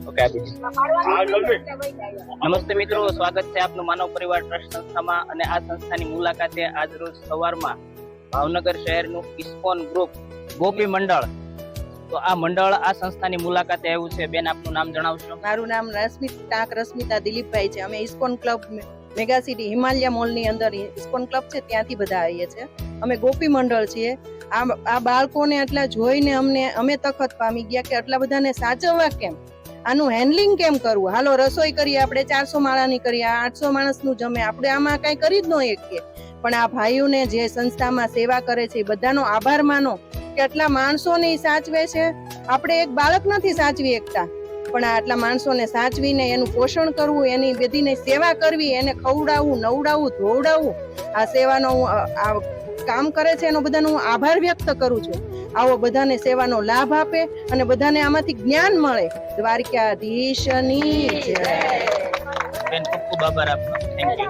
Okay નમસ્તે મિત્રો, સ્વાગત છે આપનું માનવ પરિવાર ટ્રસ્ટ સંસ્થામાં. અને આ સંસ્થાની મુલાકાતે આજ રોજ સવારમાં ભાવનગર શહેરનું ઇસ્કોન ગ્રુપ ગોપી મંડળ, તો આ મંડળ આ સંસ્થાની મુલાકાતે આવ્યું છે. બેન, આપનું નામ જણાવશો? મારું નામ રશ્મિતા દિલીપભાઈ છે. અમે ISKCON club mega city Himalaya મોલની અંદર ઇસ્કોન ક્લબ છે, ત્યાંથી બધા આવીએ છીએ. અમે ગોપી મંડળ છીએ. આ બાળકોને આટલા જોઈને અમે તખત પામી ગયા કે આટલા બધાને સાચવવા કેમ, આનું હેન્ડલિંગ કેમ કરવું. હાલો રસોઈ કરીએ આપણે 400 માળાની કરીએ, 800 માણસનું જમે, આપણે આમાં કઈ કરી જ ન શકીએ. પણ આ ભાઈઓને જે સંસ્થામાં સેવા કરે છે એ બધાનો આભાર માનો કે આટલા માણસોને સાચવે છે. આપણે એક બાળક નથી સાચવી શકતા, પણ આટલા માણસોને સાચવીને એનું પોષણ કરવું, એની બધીને સેવા કરવી, એને ખવડાવવું, નવડાવવું, ધોવડાવવું, આ સેવાનો આ કામ કરે છે એનો બધાનો હું આભાર વ્યક્ત કરું છું. આવો બધાને સેવાનો લાભ આપે અને બધાને આમાંથી જ્ઞાન મળે. દ્વારકાધીશની જય. બેન, ખૂબ ખૂબ આભાર આપનો. Thank you.